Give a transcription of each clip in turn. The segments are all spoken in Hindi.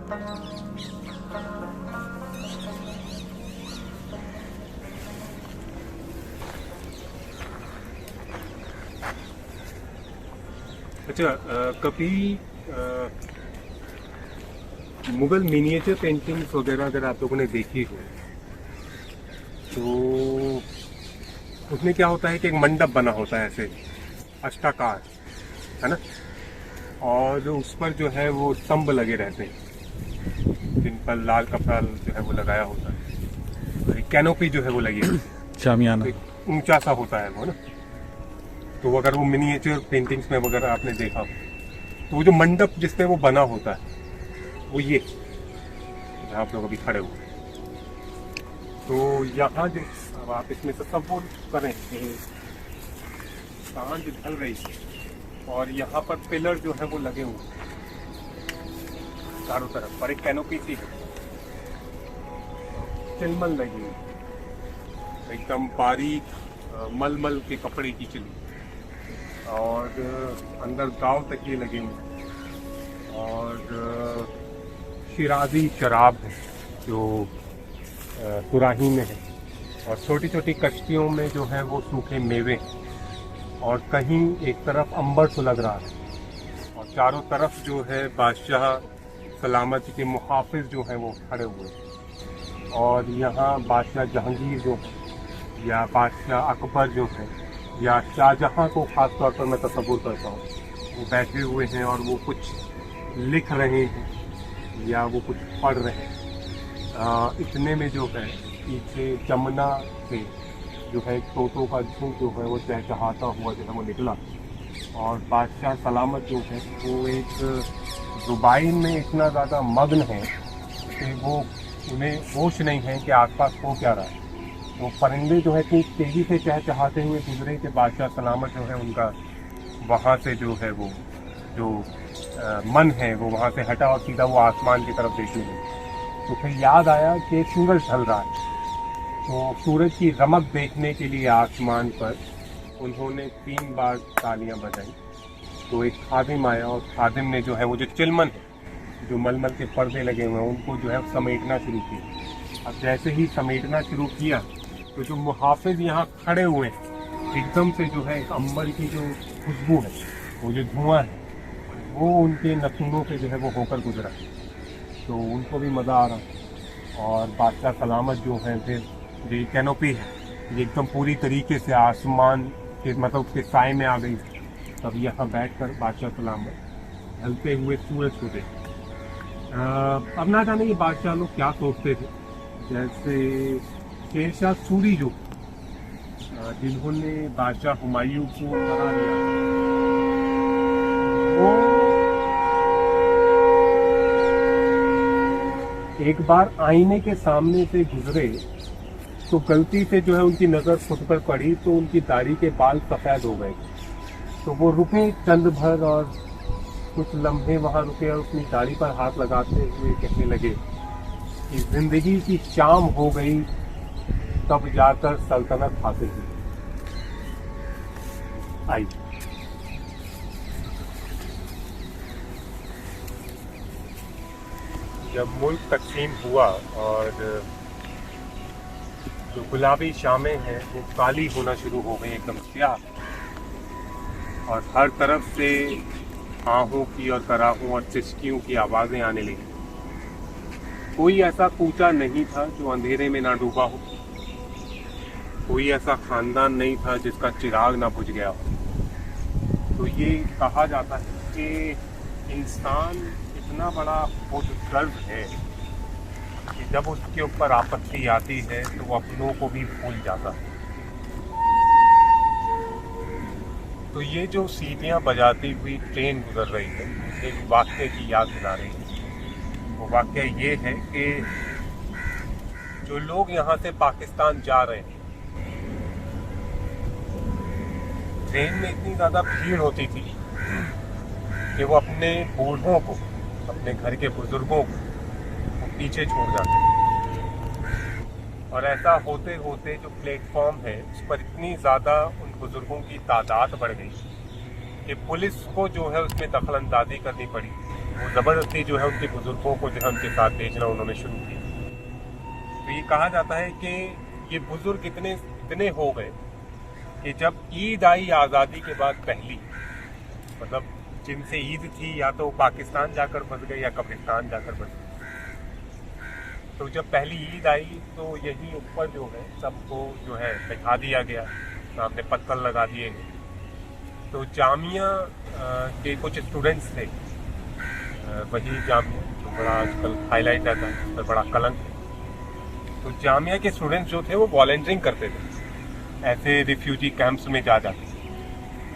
अच्छा, कभी मुगल मिनिएचर पेंटिंग्स वगैरह अगर आप लोगों ने देखी हो तो उसमें क्या होता है कि एक मंडप बना होता है ऐसे अष्टाकार, है ना, और उस पर जो है वो स्तंभ लगे रहते हैं जिन पर लाल कपड़ा जो है वो लगाया होता है, तो एक कैनोपी जो है वो लगी होती है, शामियाना तो ऊंचा सा होता है वो ना। तो अगर वो मिनिएचर पेंटिंग्स में वगैरह आपने देखा हो तो वो जो मंडप जिस पे वो बना होता है वो ये जहाँ आप लोग अभी खड़े हुए हैं। तो यहाँ जो अब आप इसमें तसव्वुर करें कि सांझ ढल रही है और यहाँ पर पिलर जो है वो लगे हुए चारों तरफ पर एक कैनोपी सी है, चिलमल लगी हुई एकदम बारीक मलमल के कपड़े की चिली, और अंदर गांव तकिए लगे हुए और शिराजी शराब है जो सुराही में है, और छोटी छोटी कश्तियों में जो है वो सूखे मेवे, और कहीं एक तरफ अंबर सुलग रहा है और चारों तरफ जो है बादशाह सलामती के मुहाफिज जो हैं वो खड़े हुए हैं। और यहाँ बादशाह जहांगीर जो या बादशाह अकबर जो है या शाहजहाँ को खास तौर पर मैं तस्वुर करता हूँ, वो बैठे हुए हैं और वो कुछ लिख रहे हैं या वो कुछ पढ़ रहे हैं। इतने में जो है पीछे जमुना से जो है तोतों का झुंड जो है वो चहचहाता हुआ जो है वो निकला, और बादशाह सलामत जो है वो एक जुबाइन में इतना ज़्यादा मग्न है कि वो उन्हें होश नहीं है कि आसपास हो क्या रहा है। वो परिंदे जो है कि तेज़ी से चहचहाते हुए गुजरे कि बादशाह सलामत जो है उनका वहाँ से जो है वो जो मन है वो वहाँ से हटा और सीधा वो आसमान की तरफ देखने लगे। तो फिर याद आया कि सूरज ढल रहा है, तो सूरज की रमक देखने के लिए आसमान पर उन्होंने 3 बार तालियां बजाई। तो एक खादिम आया और खादिम ने जो है वो जो चिलमन है, जो मलमल के पर्दे लगे हुए हैं, उनको जो है समेटना शुरू किया। अब जैसे ही समेटना शुरू किया तो जो मुहाफिज यहाँ खड़े हुए हैं एकदम से जो है अंबर की जो खुशबू है, वो जो धुआं है, वो उनके नसूनों पे जो है वो होकर गुजरा, तो उनको भी मज़ा आ रहा। और बादशाह सलामत जो है फिर जो कैनोपी है ये एकदम पूरी तरीके से आसमान के मतलब उसके साए में आ गई। तब यहाँ बैठकर बादशाह सलामत ढलते हुए सूरज को देखा। अब ना जाने ये बादशाह लोग क्या सोचते थे, जैसे शेरशाह सूरी जो जिन्होंने बादशाह हुमायूं को हरा दिया, वो एक बार आईने के सामने से गुजरे तो गलती से जो है उनकी नज़र खुद पर पड़ी तो उनकी दाढ़ी के बाल सफ़ेद हो गए। तो वो रुके चंद भर और कुछ लम्हे वहाँ रुके और अपनी दाढ़ी पर हाथ लगाते हुए कहने लगे कि जिंदगी की शाम हो गई तब जाकर सल्तनत हासिल हुई। आई जब मुल्क तकसीम हुआ और जो गुलाबी शामें हैं वो काली होना शुरू हो गई, एकदम स्याह, और हर तरफ से आहों की और कराहों और सिसकियों की आवाज़ें आने लगी। कोई ऐसा कूचा नहीं था जो अंधेरे में ना डूबा हो, कोई ऐसा खानदान नहीं था जिसका चिराग ना बुझ गया हो। तो ये कहा जाता है कि इंसान इतना बड़ा खुदगर्ज है कि जब उसके ऊपर आपत्ति आती है तो वो अपनों को भी भूल जाता है। तो ये जो सीटियाँ बजाती हुई ट्रेन गुजर रही है, एक वाक़ये की याद दिला रही है। वो वाक़या ये है कि जो लोग यहाँ से पाकिस्तान जा रहे हैं, ट्रेन में इतनी ज़्यादा भीड़ होती थी कि वो अपने बूढ़ों को, अपने घर के बुजुर्गों को वो पीछे छोड़ जाते हैं। और ऐसा होते होते जो प्लेटफॉर्म है उस पर इतनी ज़्यादा उन बुजुर्गों की तादाद बढ़ गई कि पुलिस को जो है उसमें दखलंदाजी करनी पड़ी वो ज़बरदस्ती जो है उनके बुजुर्गों को जो है उनके साथ भेजना उन्होंने शुरू किया। तो ये कहा जाता है कि ये बुजुर्ग इतने हो गए कि जब ईद आई आज़ादी के बाद पहली, मतलब जिनसे ईद थी या तो पाकिस्तान जाकर बस गए या कब्रिस्तान जाकर बस गए, तो जब पहली ईद आई तो यही ऊपर जो है सबको जो है बैठा दिया गया, सामने पत्थर लगा दिए गए। तो जामिया के कुछ स्टूडेंट्स थे, वही जामिया जो बड़ा आजकल हाईलाइट रहता है, पर बड़ा कलंक है। तो जामिया के स्टूडेंट्स जो थे वो वॉलंटियरिंग करते थे ऐसे रिफ्यूजी कैंप्स में जा जाते।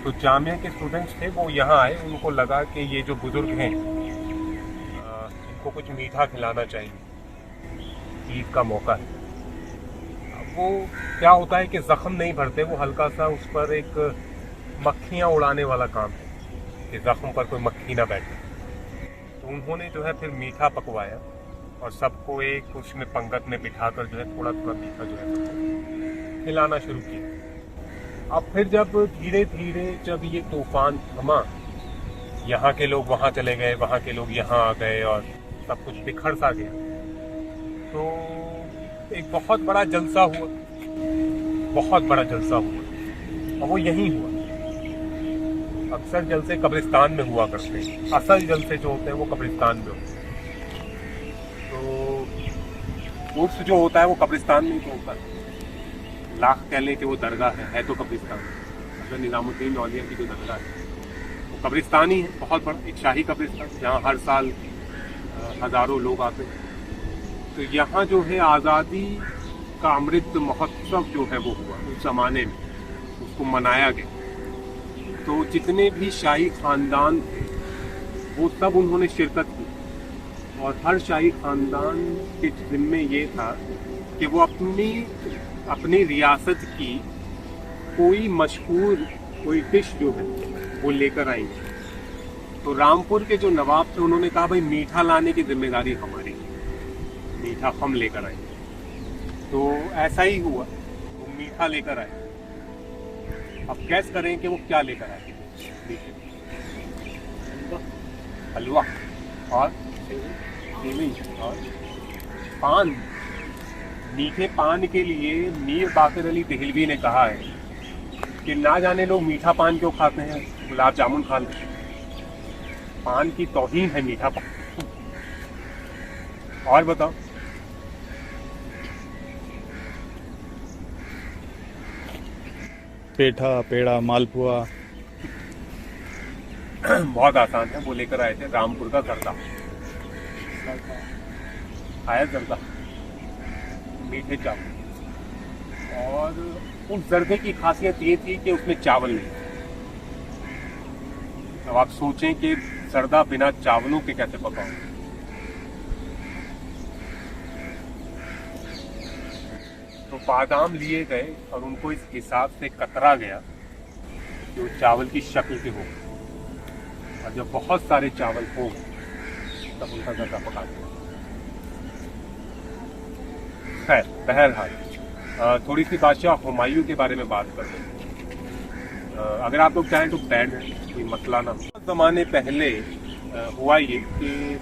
तो जामिया के स्टूडेंट्स थे वो यहाँ आए, उनको लगा कि ये जो बुजुर्ग हैं इनको कुछ मीठा खिलाना चाहिए, ईद का मौका है। वो क्या होता है कि ज़ख्म नहीं भरते, वो हल्का सा उस पर एक मक्खियाँ उड़ाने वाला काम है कि ज़ख्म पर कोई मक्खी ना बैठे। तो उन्होंने जो है फिर मीठा पकवाया और सबको एक उसमें पंगत में बिठाकर जो है थोड़ा थोड़ा मीठा जो है सबको खिलाना शुरू किया। अब फिर जब धीरे धीरे जब ये तूफान थमा, यहाँ के लोग वहाँ चले गए, वहाँ के लोग यहाँ आ गए और सब कुछ बिखर सा गया, तो एक बहुत बड़ा जलसा हुआ, बहुत बड़ा जलसा हुआ। और वो यहीं हुआ। अक्सर जलसे कब्रिस्तान में हुआ करते हैं, असल जलसे जो होते हैं वो कब्रिस्तान में होते हैं। तो उर्स जो होता है वो कब्रिस्तान में ही तो होता है। लाख कह लें कि वो दरगाह है तो कब्रिस्तान। अगर निज़ामुद्दीन औलिया की जो दरगाह है वो कब्रिस्तान ही है, बहुत बड़ा एक शाही कब्रिस्तान, जहाँ हर साल हज़ारों लोग आते हैं। तो यहाँ जो है आज़ादी का अमृत महोत्सव जो है वो हुआ उस ज़माने में, उसको मनाया गया। तो जितने भी शाही ख़ानदान थे वो सब उन्होंने शिरकत की, और हर शाही ख़ानदान के ज़िम्मे ये था कि वो अपनी रियासत की कोई मशहूर कोई डिश जो है वो लेकर आएंगे। तो रामपुर के जो नवाब थे उन्होंने कहा भाई मीठा लाने की जिम्मेदारी हमारी, मीठा हम लेकर आएंगे। तो ऐसा ही हुआ, वो मीठा लेकर आए। अब गैस करें कि वो क्या लेकर आए। हलवा और सेवई और पान। मीठे पान के लिए मीर बाकर अली देहलवी ने कहा है कि ना जाने लोग मीठा पान क्यों खाते हैं, गुलाब जामुन खा लेते हैं। पान की तौहीन है मीठा पान। और बताओ, पेठा, पेड़ा, मालपुआ बहुत आसान है। वो लेकर आए थे रामपुर का जर्दा, आया जर्दा, मीठे चावल। और उस जर्दे की खासियत ये थी कि उसमें चावल नहीं। अब आप सोचें कि जर्दा बिना चावलों के कैसे पकाओ। तो बादाम लिए गए और उनको इस हिसाब से कतरा गया जो चावल की शक्ल के हो, और जब बहुत सारे चावल हो तब उनका जर्दा पका दिया। खैर, बहरहाल थोड़ी सी बादशाह हुमायूं के बारे में बात करते हैं। अगर आप लोग चाहें तो बैठ कोई मसला ना। कुछ ज़माने पहले हुआ ये कि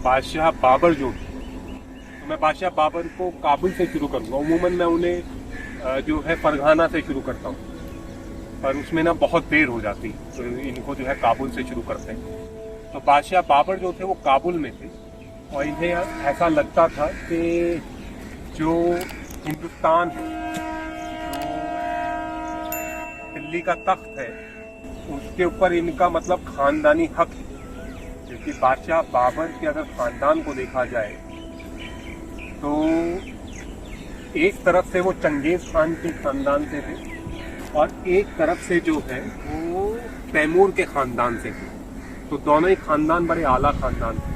बादशाह बाबर जो, तो मैं बादशाह बाबर को काबुल से शुरू करूँगा। उमूमन मैं उन्हें जो है फरगाना से शुरू करता हूँ, पर उसमें ना बहुत देर हो जाती, तो इनको जो है काबुल से शुरू करते हैं। तो बादशाह बाबर जो थे वो काबुल में थे, और इन्हें ऐसा लगता था कि जो हिंदुस्तान है, जो दिल्ली का तख्त है, उसके ऊपर इनका मतलब ख़ानदानी हक है। क्योंकि बादशाह बाबर के अगर ख़ानदान को देखा जाए तो एक तरफ से वो चंगेज़ खान के ख़ानदान से थे, और एक तरफ से जो है वो तैमूर के ख़ानदान से थे। तो दोनों ही ख़ानदान बड़े आला ख़ानदान थे।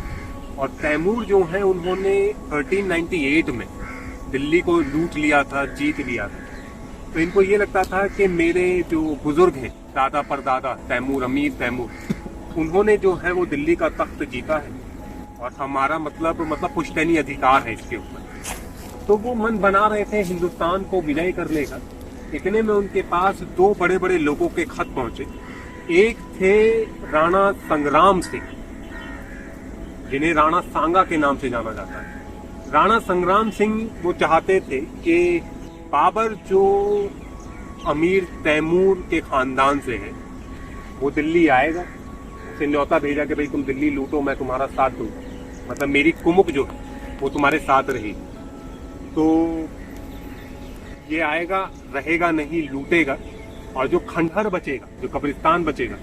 और तैमूर जो है उन्होंने 1398 में दिल्ली को लूट लिया था, जीत लिया था। तो इनको ये लगता था कि मेरे जो बुजुर्ग हैं, दादा परदादा तैमूर, अमीर तैमूर, उन्होंने जो है वो दिल्ली का तख्त जीता है, और हमारा मतलब पुश्तैनी अधिकार है इसके ऊपर। तो वो मन बना रहे थे हिंदुस्तान को विलय करने का। इतने में उनके पास दो बड़े बड़े लोगों के खत पहुंचे, एक थे राणा संग्राम सिंह, जिन्हें राणा सांगा के नाम से जाना जाता है। राणा संग्राम सिंह वो चाहते थे कि बाबर जो अमीर तैमूर के खानदान से है वो दिल्ली आएगा, उसे न्योता भेजा कि भाई तुम दिल्ली लूटो, मैं तुम्हारा साथ दूंगा, मतलब मेरी कुमुक जो है वो तुम्हारे साथ रहेगी। तो ये आएगा, रहेगा नहीं, लूटेगा, और जो खंडहर बचेगा, जो कब्रिस्तान बचेगा,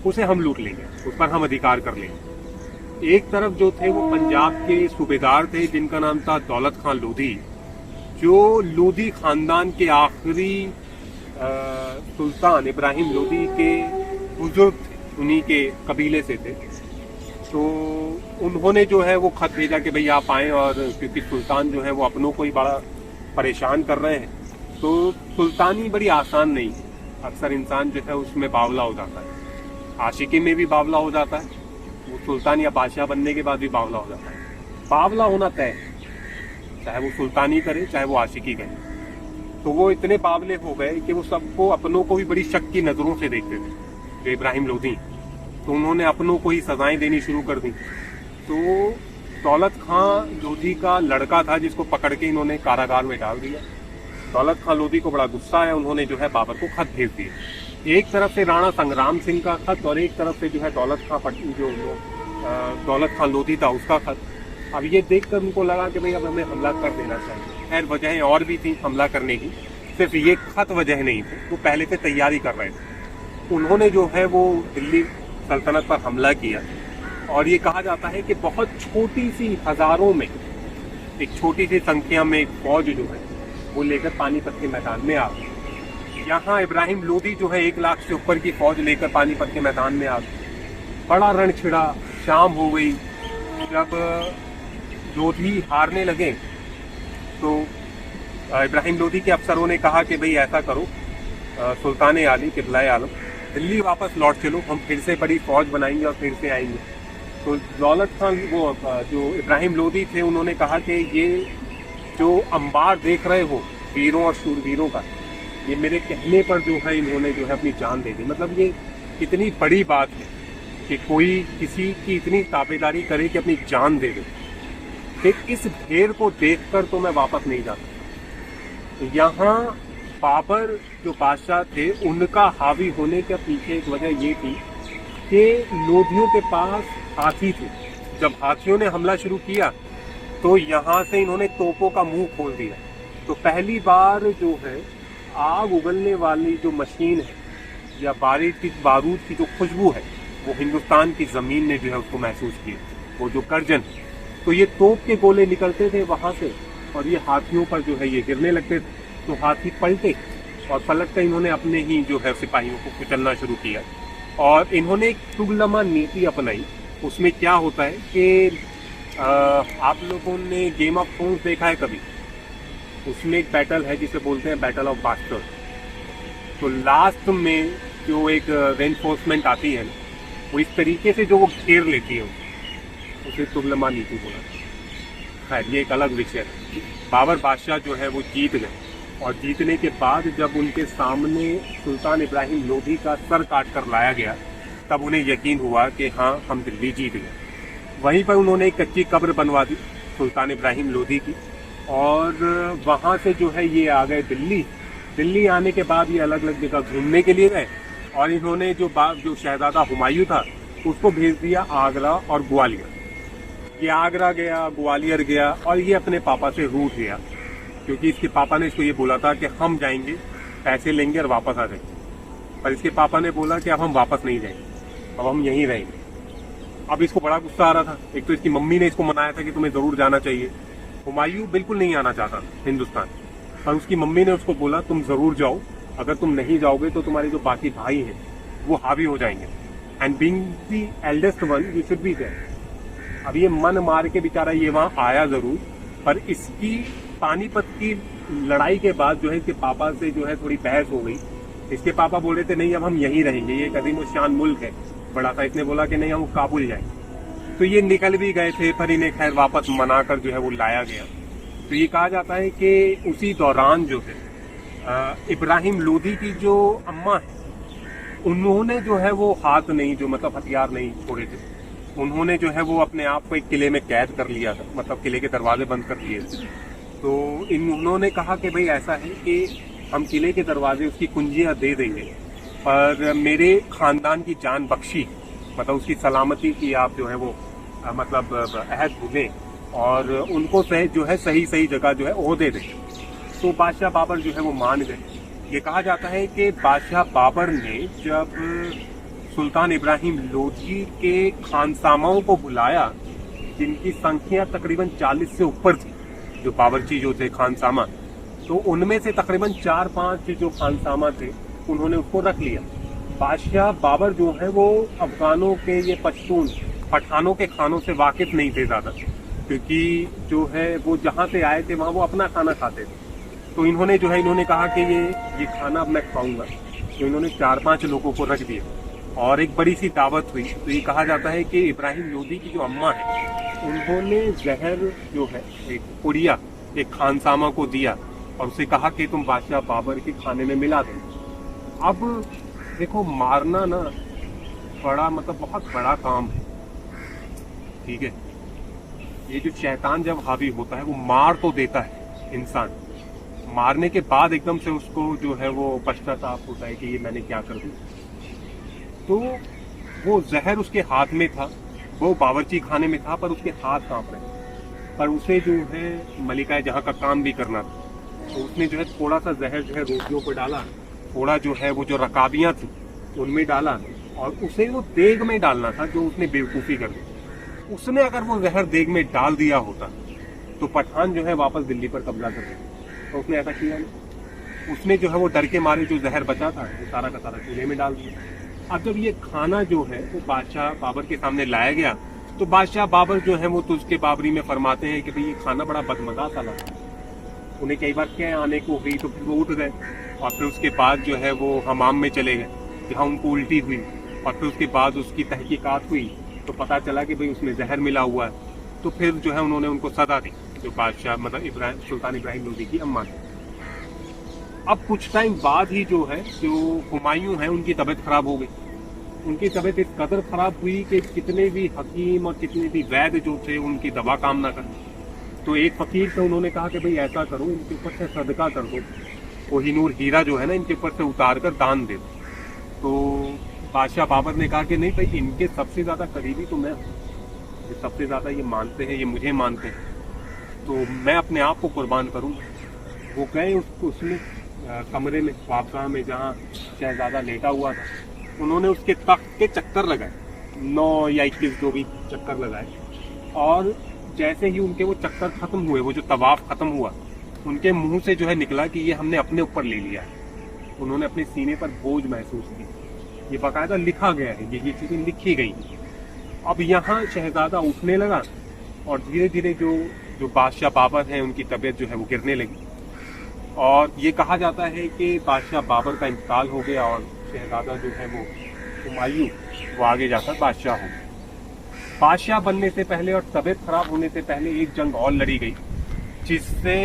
उसे हम लूट लेंगे, उस पर हम अधिकार कर लेंगे। एक तरफ जो थे वो पंजाब के सूबेदार थे जिनका नाम था दौलत खान लोधी, जो लोधी खानदान के आखिरी सुल्तान इब्राहिम लोधी के बुजुर्ग थे, उन्हीं के कबीले से थे। तो उन्होंने जो है वो खत भेजा कि भाई आप आएँ, और क्योंकि सुल्तान जो है वो अपनों को ही बड़ा परेशान कर रहे हैं। तो सुल्तानी बड़ी आसान नहीं है, अक्सर इंसान जो है उसमें बावला हो जाता है, आशिकी में भी बावला हो जाता है, वो सुल्तान या बादशाह बनने के बाद भी बावला हो जाता है। बावला होना तय है, चाहे वो सुल्तानी करे चाहे वो आशिकी करे। तो वो इतने बावले हो गए कि वो सबको, अपनों को भी बड़ी शक की नजरों से देखते थे, जो इब्राहिम लोधी। तो उन्होंने अपनों को ही सजाएं देनी शुरू कर दी। तो दौलत खान लोधी का लड़का था जिसको पकड़ के इन्होंने कारागार में डाल दिया। दौलत खान लोधी को बड़ा गुस्सा आया, उन्होंने जो है बाबर को खत भेज दिए, एक तरफ से राणा संग्राम सिंह का खत और एक तरफ से जो है दौलत खान लोधी था उसका खत। अब ये देखकर उनको लगा कि भाई अब हमें हमला कर देना चाहिए। खैर वजहें और भी थी हमला करने की, सिर्फ ये खत वजह नहीं थी, वो पहले से तैयारी कर रहे थे। उन्होंने जो है वो दिल्ली सल्तनत पर हमला किया, और ये कहा जाता है कि बहुत छोटी सी, हजारों में एक छोटी सी संख्या में एक फौज जो है वो लेकर पानीपत के मैदान में आ गई। यहाँ इब्राहिम लोधी जो है 1 लाख से ऊपर की फौज लेकर पानीपत के मैदान में आ गई। बड़ा रण छिड़ा, शाम हो गई। जब लोधी हारने लगे तो इब्राहिम लोधी के अफसरों ने कहा कि भाई ऐसा करो, सुल्तान आली किबला आलम, दिल्ली वापस लौट चलो, हम फिर से बड़ी फौज बनाएंगे और फिर से आएंगे। तो दौलत खान, वो जो इब्राहिम लोधी थे, उन्होंने कहा कि ये जो अंबार देख रहे हो वीरों और शूरवीरों का, ये मेरे कहने पर जो है इन्होंने जो है अपनी जान दे दी। मतलब ये इतनी बड़ी बात है कि कोई किसी की इतनी ताबेदारी करे कि अपनी जान दे दे। फिर इस ढेर को देखकर तो मैं वापस नहीं जाता। तो यहाँ बाबर जो बादशाह थे, उनका हावी होने के पीछे एक वजह ये थी कि लोधियों के पास हाथी थे। जब हाथियों ने हमला शुरू किया तो यहाँ से इन्होंने तोपों का मुंह खोल दिया। तो पहली बार जो है आग उगलने वाली जो मशीन है या बारूद की जो खुशबू है, वो हिंदुस्तान की ज़मीन ने जो है उसको महसूस किया। वो जो गर्जन, तो ये तोप के गोले निकलते थे वहाँ से और ये हाथियों पर जो है ये गिरने लगते थे। तो हाथी पलटे और पलट कर इन्होंने अपने ही जो है सिपाहियों को कुचलना शुरू किया। और इन्होंने एक तुगलमा नीति अपनाई। उसमें क्या होता है कि आप लोगों ने गेम ऑफ थ्रोन्स देखा है कभी? उसमें एक बैटल है जिसे बोलते हैं बैटल ऑफ बास्टर्ड। तो लास्ट में जो एक रेनफोर्समेंट आती है, वो इस तरीके से जो वो घेर लेती है, उसे तुगलमा नीति बोला। खैर ये एक अलग विषय है। बाबर बादशाह जो है वो जीत गए, और जीतने के बाद जब उनके सामने सुल्तान इब्राहिम लोधी का सर काट कर लाया गया, तब उन्हें यकीन हुआ कि हाँ, हम दिल्ली जीत गए। वहीं पर उन्होंने एक कच्ची कब्र बनवा दी सुल्तान इब्राहिम लोधी की, और वहाँ से जो है ये आ गए दिल्ली। दिल्ली आने के बाद ये अलग अलग जगह घूमने के लिए गए, और इन्होंने जो शहजादा हुमायूं था उसको भेज दिया आगरा और ग्वालियर। ये आगरा गया, ग्वालियर गया, और ये अपने पापा से रूठ गया, क्योंकि इसके पापा ने इसको ये बोला था कि हम जाएंगे, पैसे लेंगे और वापस आ जाएंगे। पर इसके पापा ने बोला कि अब हम वापस नहीं जाएंगे, अब हम यहीं रहेंगे। अब इसको बड़ा गुस्सा आ रहा था। एक तो इसकी मम्मी ने इसको मनाया था कि तुम्हें जरूर जाना चाहिए। हुमायूं बिल्कुल नहीं आना चाहता हिंदुस्तान, पर उसकी मम्मी ने उसको बोला तुम जरूर जाओ, अगर तुम नहीं जाओगे तो तुम्हारे जो बाकी भाई हैं वो हावी हो जाएंगे, and being the eldest one you should be there. अब ये मन मार के बेचारा ये वहाँ आया जरूर, पर इसकी पानीपत की लड़ाई के बाद जो है इसके पापा से जो है थोड़ी बहस हो गई। इसके पापा बोल रहे थे नहीं, अब हम यहीं रहेंगे, ये कदीम शान मुल्क है बड़ा सा। इसने बोला कि नहीं, हम काबुल जाएंगे। तो ये निकल भी गए थे, पर इन्हें खैर वापस मनाकर जो है वो लाया गया। तो ये कहा जाता है कि उसी दौरान जो है इब्राहिम लोधी की जो अम्मा है उन्होंने जो है वो हाथ नहीं, जो मतलब हथियार नहीं छोड़े थे, उन्होंने जो है वो अपने आप को एक किले में कैद कर लिया था, मतलब किले के दरवाजे बंद कर दिए थे। तो उन्होंने कहा कि भाई ऐसा है कि हम किले के दरवाजे, उसकी कुंजियां दे देंगे, पर मेरे खानदान की जान बख्शी, मतलब उसकी सलामती की आप जो है वो मतलब अहद भूलें और उनको जो है सही जगह जो है ओहदे दें। तो बादशाह बाबर जो है वो मान गए। ये कहा जाता है कि बादशाह बाबर ने जब सुल्तान इब्राहिम लोधी के खानसामाओं को बुलाया, जिनकी संख्या तकरीबन 40 से ऊपर थी, जो बावर्ची जो थे खानसामा, तो उनमें से तकरीबन 4-5 जो खानसामा थे उन्होंने उसको रख लिया। बादशाह बाबर जो है वो अफगानों के, ये पश्तून पठानों के खानों से वाकिफ नहीं थे ज़्यादा, क्योंकि जो है वो जहाँ से आए थे वहाँ वो अपना खाना खाते थे। तो इन्होंने जो है इन्होंने कहा कि ये खाना अब मैं खाऊंगा, तो इन्होंने 4-5 लोगों को रख दिया और एक बड़ी सी दावत हुई। तो ये कहा जाता है कि इब्राहिम लोधी की जो अम्मा है, उन्होंने जहर जो है एक पुड़िया एक खानसामा को दिया और उसे कहा कि तुम बादशाह बाबर के खाने में मिला दो। अब देखो, मारना ना बड़ा मतलब बहुत बड़ा काम है, ठीक है। ये जो शैतान जब हावी होता है वो मार तो देता है इंसान, मारने के बाद एकदम से उसको जो है वो पश्चाताप होता है कि ये मैंने क्या कर दिया। तो वो जहर उसके हाथ में था, वो बावर्ची खाने में था, पर उसके हाथ कांप रहे। पर उसे जो है मलिका जहाँ का काम भी करना था, तो उसने जो है थोड़ा सा जहर जो है रोटियों पर डाला, थोड़ा जो है वो जो रकाबियाँ थी उनमें डाला और उसे वो देग में डालना था, जो उसने बेवकूफ़ी कर दी। उसने अगर वो जहर देग में डाल दिया होता तो पठान जो है वापस दिल्ली पर कब्जा कर देते, तो उसने ऐसा किया नहीं। उसने जो है वो डर के मारे जो जहर बचा था वो सारा का सारा चूल्हे में डाल दिया। अब जब ये खाना जो है वो बादशाह बाबर के सामने लाया गया, तो बादशाह बाबर जो है वो तुझ के बाबरी में फरमाते हैं कि भाई ये खाना बड़ा बदमजा सा लगा। उन्हें कई बार क्या आने को हुई तो फिर वो उठ गए और फिर उसके बाद जो है वो हमाम में चले गए, जहाँ उनको उल्टी हुई और फिर उसके बाद उसकी तहकीकात हुई तो पता चला कि भाई उसमें जहर मिला हुआ है। तो फिर जो है उन्होंने उनको सजा दी, जो बादशाह मतलब सुल्तान इब्राहिम लोधी की अम्मा थी। अब कुछ टाइम बाद ही जो है जो हुमायूं है उनकी तबीयत खराब हो गई। उनकी तबीयत इस कदर खराब हुई कि कितने भी हकीम और कितने भी वैद्य जो थे उनकी दवा काम ना कर। तो एक फकीर से उन्होंने कहा कि भाई ऐसा करो, इनके ऊपर से सदका कर दो, कोहिनूर हीरा जो है ना इनके ऊपर से उतार कर दान दे दो। तो बादशाह बाबर ने कहा कि नहीं भाई, इनके सबसे ज़्यादा करीबी तो मैं हूँ, सबसे ज़्यादा ये मानते हैं, ये मुझे मानते हैं, तो मैं अपने आप को कुर्बान करूँगा। वो गए उसमें कमरे में, ख्वाबगाह में, जहाँ शहजादा लेटा हुआ था। उन्होंने उसके तख्त के चक्कर लगाए, 9 या 21 जो भी चक्कर लगाए, और जैसे ही उनके वो चक्कर खत्म हुए, वो जो तवाफ खत्म हुआ, उनके मुंह से जो है निकला कि ये हमने अपने ऊपर ले लिया है। उन्होंने अपने सीने पर बोझ महसूस की। ये बाकायदा लिखा गया है, ये चीज़ें लिखी गई। अब यहाँ शहजादा उठने लगा और धीरे धीरे जो बादशाह बाबर हैं उनकी तबीयत जो है वो गिरने लगी, और ये कहा जाता है कि बादशाह बाबर का इंतकाल हो गया और शहजादा जो है वो हुमायूं वो आगे जाकर बादशाह हो गया। बादशाह बनने से पहले और तबीयत खराब होने से पहले एक जंग और लड़ी गई, जिससे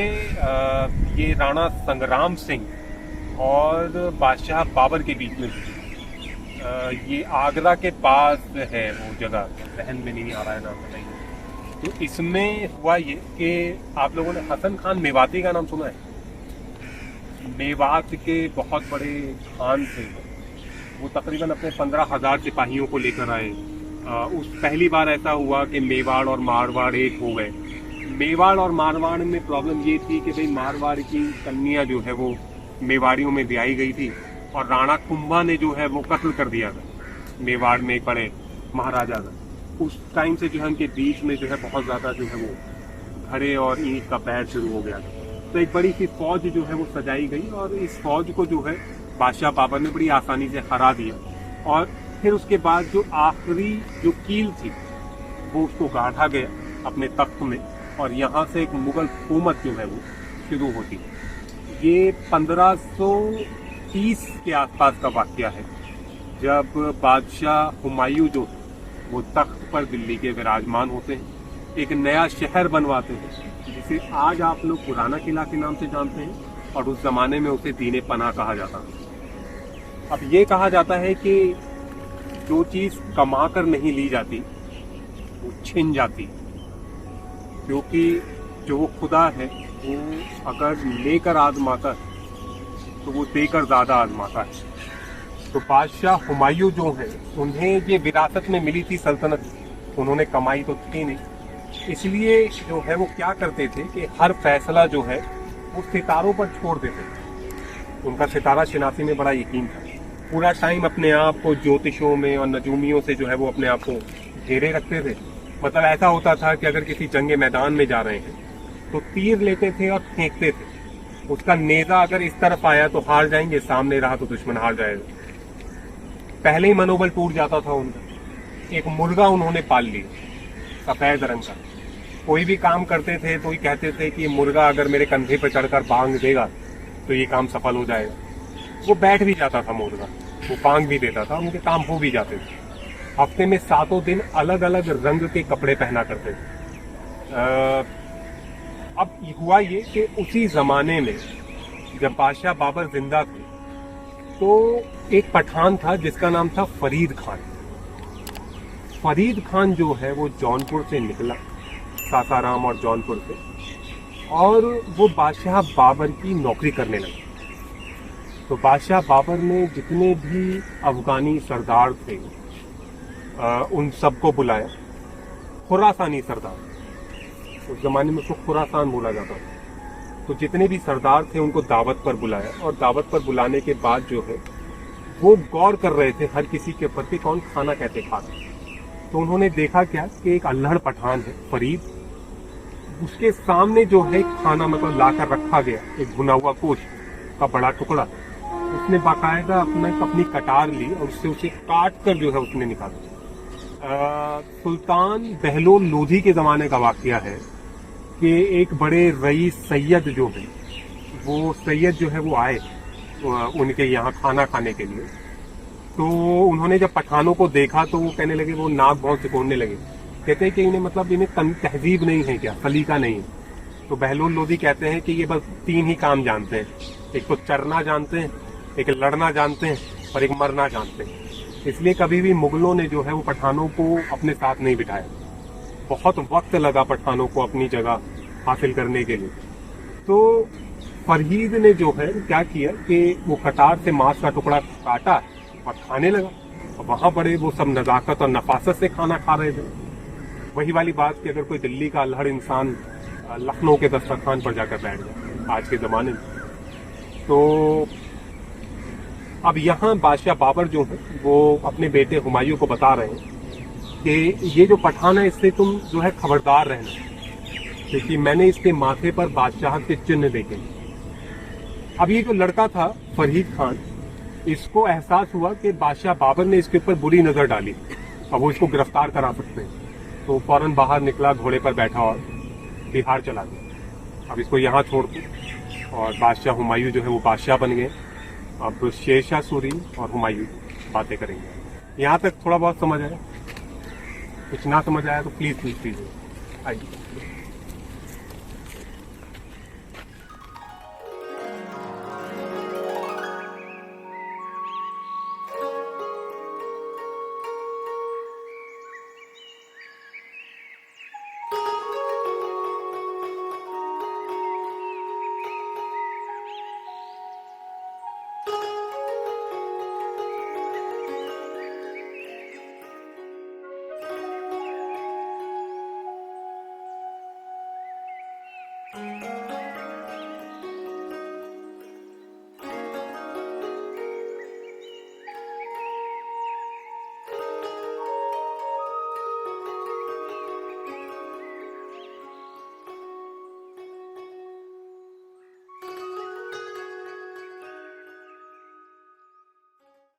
ये राणा संग्राम सिंह और बादशाह बाबर के बीच में ये आगरा के पास है वो जगह, जहन में नहीं आ रहा है नाम, बताइए। तो इसमें हुआ ये कि आप लोगों ने हसन खान मेवाती का नाम सुना है? मेवात के बहुत बड़े खान थे वो, तकरीबन अपने 15,000 सिपाहियों को लेकर आए। उस पहली बार ऐसा हुआ कि मेवाड़ और मारवाड़ एक हो गए। मेवाड़ और मारवाड़ में प्रॉब्लम ये थी कि भाई मारवाड़ की कन्या जो है वो मेवाड़ियों में ब्याही गई थी और राणा कुंभा ने जो है वो कत्ल कर दिया था मेवाड़ में एक बड़े महाराजा का। उस टाइम से जो है उनके बीच में जो है बहुत ज़्यादा जो है वो घड़े और ईंट का बैर शुरू हो गया था। तो एक बड़ी सी फौज जो है वो सजाई गई और इस फौज को जो है बादशाह बाबर ने बड़ी आसानी से हरा दिया, और फिर उसके बाद जो आखिरी जो कील थी वो उसको गाढ़ा गया अपने तख्त में, और यहाँ से एक मुगल हुकूमत जो है वो शुरू होती है। ये 1530 के आसपास का वाक़या है, जब बादशाह हुमायूं जो वो तख्त पर दिल्ली के विराजमान होते हैं, एक नया शहर बनवाते हैं जिसे आज आप लोग पुराना किला के नाम से जानते हैं, और उस ज़माने में उसे दीने पनाह कहा जाता है। अब ये कहा जाता है कि जो चीज कमा कर नहीं ली जाती वो छिन जाती, क्योंकि जो वो खुदा है वो अगर लेकर आजमाता है तो वो देकर ज्यादा आजमाता है। तो बादशाह हुमायूं जो है उन्हें ये विरासत में मिली थी सल्तनत, उन्होंने कमाई तो थी नहीं, इसलिए जो है वो क्या करते थे कि हर फैसला जो है वो सितारों पर छोड़ देते थे। उनका सितारा शिनासी में बड़ा यकीन था, पूरा टाइम अपने आप को ज्योतिषों में और नजूमियों से जो है वो अपने आप को घेरे रखते थे। मतलब ऐसा होता था कि अगर किसी जंगे मैदान में जा रहे हैं तो तीर लेते थे और फेंकते थे, उसका नेजा अगर इस तरफ आया तो हार जाएंगे, सामने रहा तो दुश्मन हार जाएगा। पहले ही मनोबल टूट जाता था उनका। एक मुर्गा उन्होंने पाल लिया सफेद रंग का, कोई भी काम करते थे तो ही कहते थे कि मुर्गा अगर मेरे कंधे पर चढ़कर बांग देगा तो ये काम सफल हो जाएगा। वो बैठ भी जाता था मुर्गा, वो बांग भी देता था, उनके काम हो भी जाते थे। हफ्ते में 7 दिन अलग अलग रंग के कपड़े पहना करते थे। अब हुआ ये कि उसी जमाने में जब बादशाह बाबर जिंदा थे तो एक पठान था जिसका नाम था फरीद खान। फरीद खान जो है वो जौनपुर से निकला, सासाराम और जौनपुर से, और वो बादशाह बाबर की नौकरी करने लगा। तो बादशाह बाबर ने जितने भी अफगानी सरदार थे उन सबको बुलाया। खुरासानी सरदार, उस जमाने में उसको खुरासान बोला जाता था। तो जितने भी सरदार थे उनको दावत पर बुलाया, और दावत पर बुलाने के बाद जो है वो गौर कर रहे थे हर किसी के ऊपर कि कौन खाना कैसे खाता। तो उन्होंने देखा क्या कि एक अल्हड़ पठान है फरीद, उसके सामने जो है खाना मतलब लाकर रखा गया, एक भुना हुआ गोश्त का बड़ा टुकड़ा। उसने बाकायदा अपनी कटार ली और उससे उसे काट कर जो है उसने निकाला। सुल्तान बहलोल लोधी के जमाने का वाकया है कि एक बड़े रईस सैयद जो है वो आए उनके यहाँ खाना खाने के लिए। तो उन्होंने जब पठानों को देखा तो वो कहने लगे, वो नाक बहुत सिकोड़ने लगे, कहते हैं कि इन्हें मतलब इन्हें तहजीब नहीं है क्या, सलीका नहीं है। तो बहलोल लोधी कहते हैं कि ये बस 3 ही काम जानते हैं, एक तो चरना जानते हैं, एक लड़ना जानते हैं और एक मरना जानते हैं। इसलिए कभी भी मुगलों ने जो है वो पठानों को अपने साथ नहीं बिठाया। बहुत वक्त लगा पठानों को अपनी जगह हासिल करने के लिए। तो फरीद ने जो है क्या किया कि वो कटार से मांस का टुकड़ा काटा और खाने लगा। और वहां बड़े वो सब नजाकत और नफासत से खाना खा रहे थे। वही वाली बात कि अगर कोई दिल्ली का अल्हड़ इंसान लखनऊ के दस्तरखान पर जाकर बैठ जाए आज के जमाने में। तो अब यहाँ बादशाह बाबर जो है वो अपने बेटे हुमायूं को बता रहे हैं कि ये जो पठान है इससे तुम जो है खबरदार रहना, क्योंकि मैंने इसके माथे पर बादशाह के चिन्ह देखे। अब ये जो लड़का था फरीद खान, इसको एहसास हुआ कि बादशाह बाबर ने इसके ऊपर बुरी नजर डाली, अब वो इसको गिरफ्तार करा सकते हैं। तो फौरन बाहर निकला, घोड़े पर बैठा और बिहार चला गया। अब इसको यहाँ छोड़ के और बादशाह हुमायूं जो है वो बादशाह बन गए। अब शेरशाह सूरी और हुमायूं बातें करेंगे। यहाँ तक थोड़ा बहुत समझ आया? कुछ ना समझ आया तो प्लीज आइए।